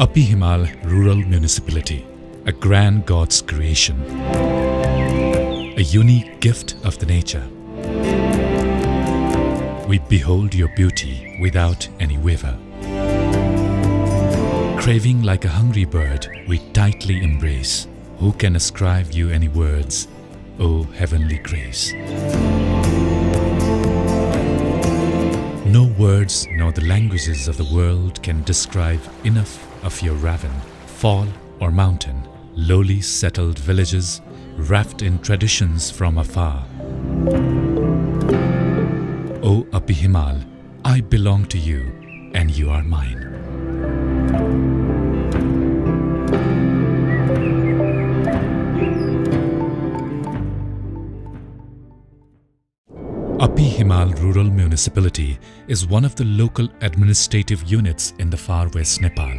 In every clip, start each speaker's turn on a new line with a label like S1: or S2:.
S1: Upper Himal Rural Municipality, a grand God's creation, a unique gift of the nature. We behold your beauty without any waver. Craving like a hungry bird, we tightly embrace. Who can ascribe you any words, O heavenly grace? No words nor the languages of the world can describe enough of your ravine, fall or mountain, lowly settled villages wrapped in traditions from afar. O Upper Himal, I belong to you and you are mine. Upper Himal Rural Municipality is one of the local administrative units in the far west Nepal.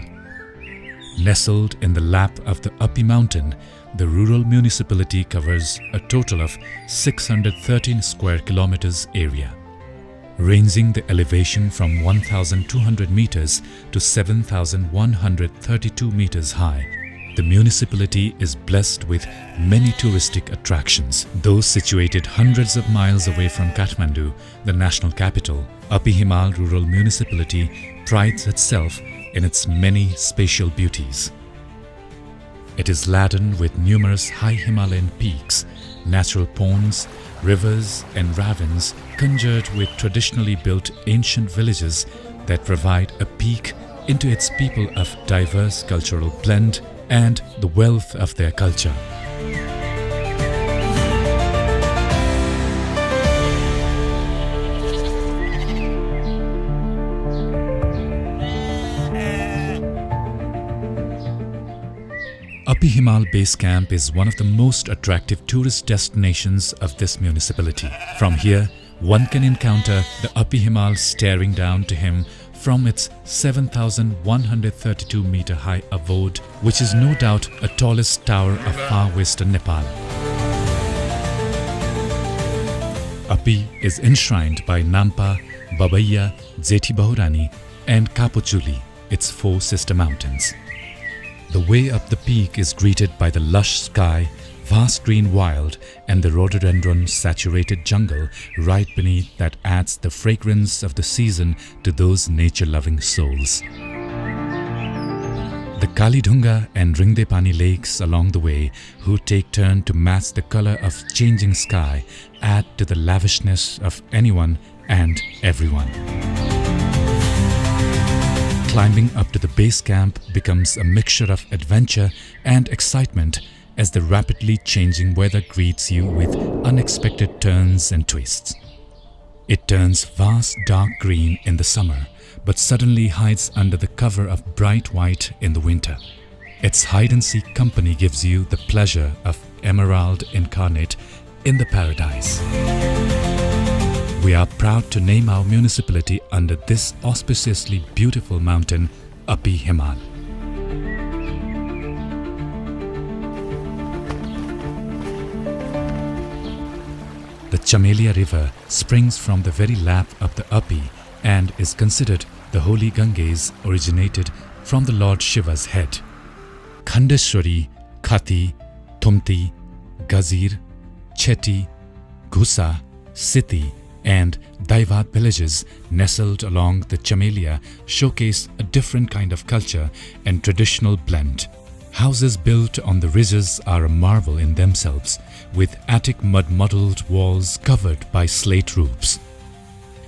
S1: Nestled in the lap of the Upper Mountain, the rural municipality covers a total of 613 square kilometers area, ranging the elevation from 1,200 meters to 7,132 meters high. The municipality is blessed with many touristic attractions. Though situated hundreds of miles away from Kathmandu, the national capital, Upper Himal Rural Municipality prides itself in its many spatial beauties. It is laden with numerous high Himalayan peaks, natural ponds, rivers and ravines conjured with traditionally built ancient villages that provide a peek into its people of diverse cultural blend and the wealth of their culture. Upper Himal Base Camp is one of the most attractive tourist destinations of this municipality. From here, one can encounter the Upper Himal staring down to him from its 7,132 meter high abode, which is no doubt the tallest tower of far western Nepal. Upper is enshrined by NAMPA, Babaiya, Jethi Bahurani and Kapochuli, its four sister mountains. The way up the peak is greeted by the lush sky, vast green wild and the rhododendron-saturated jungle right beneath that adds the fragrance of the season to those nature-loving souls. The Kalidhunga and Ringdepani lakes along the way, who take turn to match the color of changing sky, add to the lavishness of anyone and everyone. Climbing up to the base camp becomes a mixture of adventure and excitement as the rapidly changing weather greets you with unexpected turns and twists. It turns vast dark green in the summer, but suddenly hides under the cover of bright white in the winter. Its hide-and-seek company gives you the pleasure of emerald incarnate in the paradise. We are proud to name our municipality under this auspiciously beautiful mountain, Upper Himal. The Chamelia River springs from the very lap of the Upper and is considered the holy Ganges originated from the Lord Shiva's head. Khandeshwari, Khati, Thumti, Gazir, Cheti, Ghusa, Siti and Daivat villages nestled along the Chamelia showcase a different kind of culture and traditional blend. Houses built on the ridges are a marvel in themselves, with attic mud-muddled walls covered by slate roofs.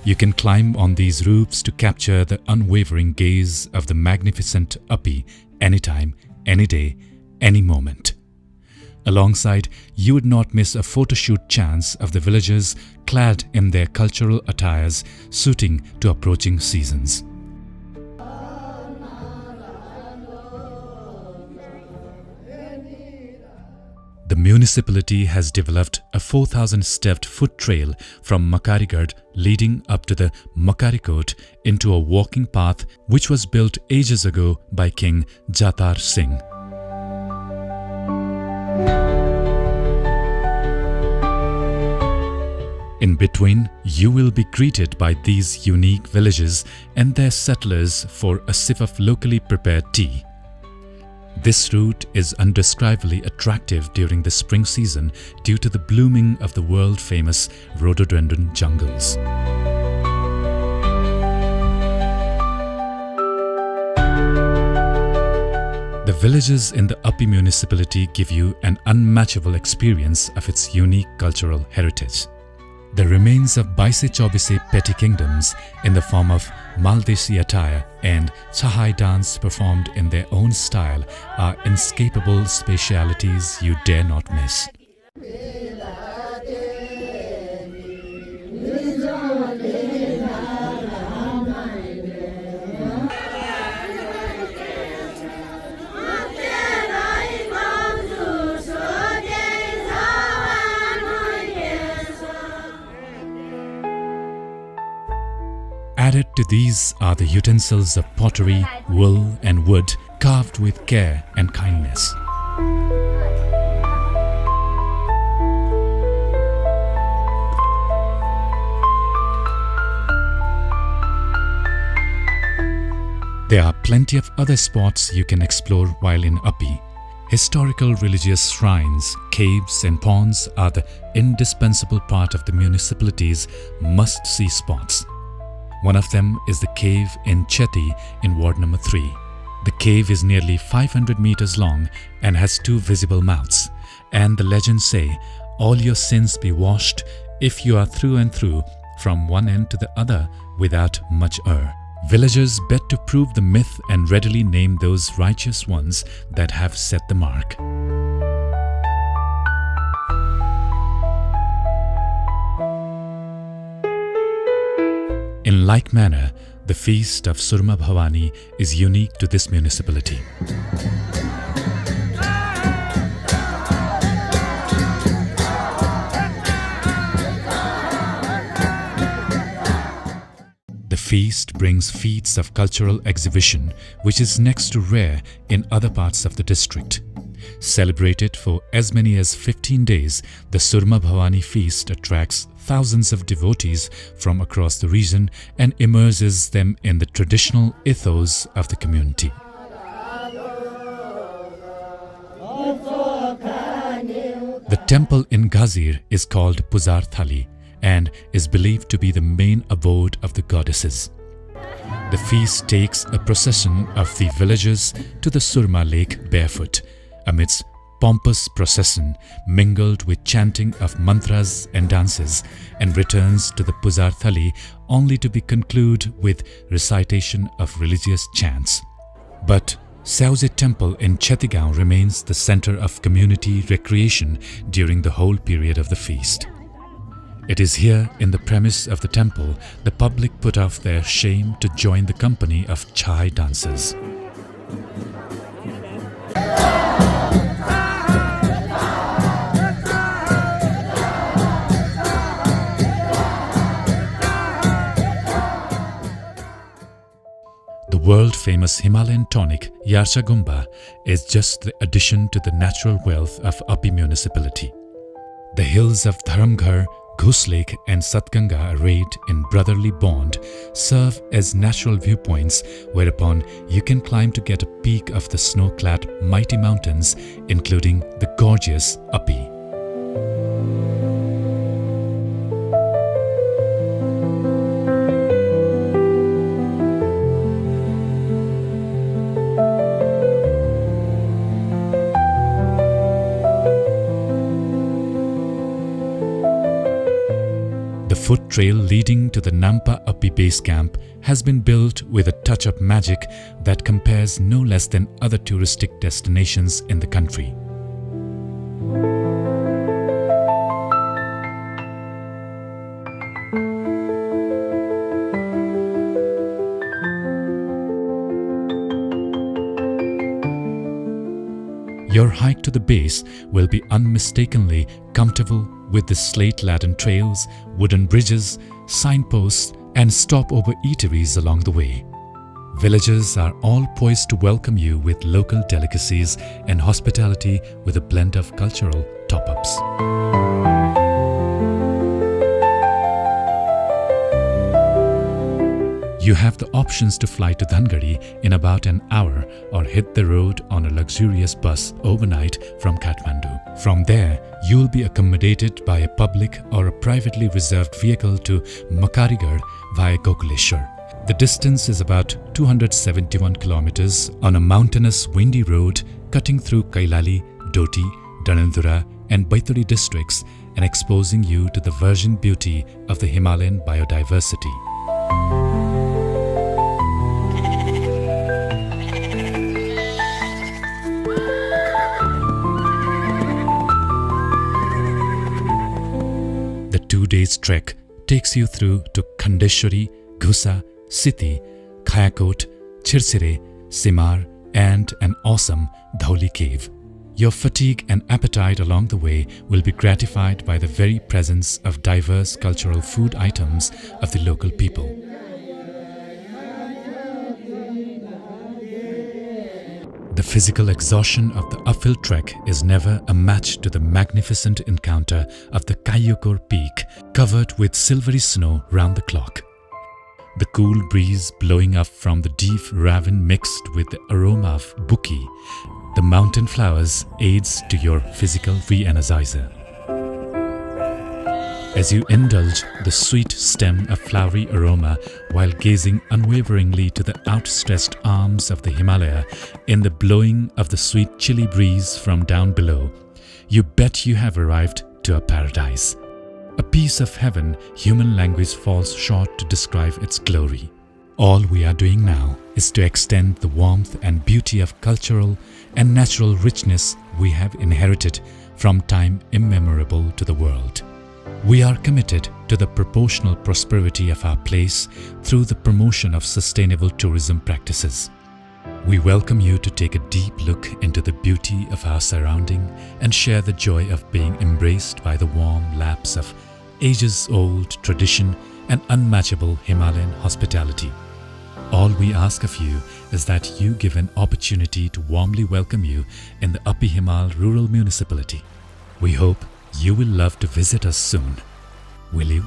S1: You can climb on these roofs to capture the unwavering gaze of the magnificent Upper anytime, any day, any moment. Alongside, you would not miss a photoshoot chance of the villagers clad in their cultural attires suiting to approaching seasons. The municipality has developed a 4,000-stepped foot trail from Makarigad leading up to the Makarikot into a walking path which was built ages ago by King Jatar Singh. In between, you will be greeted by these unique villages and their settlers for a sip of locally prepared tea. This route is undescribably attractive during the spring season due to the blooming of the world-famous rhododendron jungles. The villages in the Uppi municipality give you an unmatchable experience of its unique cultural heritage. The remains of Baise Chaubise petty kingdoms in the form of Maldesi attire and Chahai dance performed in their own style are inescapable specialities you dare not miss. Added to these are the utensils of pottery, wool and wood carved with care and kindness. There are plenty of other spots you can explore while in Uppi. Historical religious shrines, caves and ponds are the indispensable part of the municipality's must-see spots. One of them is the cave in Cheti in Ward number 3. The cave is nearly 500 meters long and has 2 visible mouths. And the legends say, all your sins be washed if you are through and through from one end to the other without much error. Villagers bet to prove the myth and readily name those righteous ones that have set the mark. In like manner, the feast of Surma Bhavani is unique to this municipality. The feast brings feats of cultural exhibition, which is next to rare in other parts of the district. Celebrated for as many as 15 days, the Surma Bhavani feast attracts thousands of devotees from across the region and immerses them in the traditional ethos of the community. The temple in Ghazir is called Puzar Thali and is believed to be the main abode of the goddesses. The feast takes a procession of the villagers to the Surma lake barefoot, amidst pompous procession mingled with chanting of mantras and dances, and returns to the Puzar Thali only to be concluded with recitation of religious chants. But Sauje Temple in Chetigaon remains the center of community recreation during the whole period of the feast. It is here, in the premise of the temple, the public put off their shame to join the company of Chai dancers. The world-famous Himalayan tonic Yarsagumba is just the addition to the natural wealth of Uppi municipality. The hills of Dharamghar, Ghus Lake and Satganga, arrayed in brotherly bond, serve as natural viewpoints whereupon you can climb to get a peek of the snow-clad mighty mountains, including the gorgeous Uppi. The foot trail leading to the NAMPA Uppi base camp has been built with a touch of magic that compares no less than other touristic destinations in the country. Your hike to the base will be unmistakably comfortable with the slate-laden trails, wooden bridges, signposts and stopover eateries along the way. Villagers are all poised to welcome you with local delicacies and hospitality with a blend of cultural top-ups. You have the options to fly to Dhangadi in about an hour or hit the road on a luxurious bus overnight from Kathmandu. From there, you will be accommodated by a public or a privately reserved vehicle to Makarigarh via Gokuleshwar. The distance is about 271 kilometers on a mountainous, windy road cutting through Kailali, Doti, Danandura and Baituri districts and exposing you to the virgin beauty of the Himalayan biodiversity. The 2 days trek takes you through to Khandeshwari, Ghusa, Siti, Khayakot, Chirsire, Simar and an awesome Dhauli cave. Your fatigue and appetite along the way will be gratified by the very presence of diverse cultural food items of the local people. The physical exhaustion of the uphill trek is never a match to the magnificent encounter of the Kayukor peak covered with silvery snow round the clock. The cool breeze blowing up from the deep ravine mixed with the aroma of buki, the mountain flowers, aids to your physical re-energizer. As you indulge the sweet stem of flowery aroma while gazing unwaveringly to the outstretched arms of the Himalaya in the blowing of the sweet chilly breeze from down below, you bet you have arrived to a paradise. A piece of heaven human language falls short to describe its glory. All we are doing now is to extend the warmth and beauty of cultural and natural richness we have inherited from time immemorable to the world. We are committed to the proportional prosperity of our place through the promotion of sustainable tourism practices. We welcome you to take a deep look into the beauty of our surrounding and share the joy of being embraced by the warm laps of ages-old tradition and unmatchable Himalayan hospitality. All we ask of you is that you give an opportunity to warmly welcome you in the Upper Himal Rural Municipality. We hope you will love to visit us soon. Will you?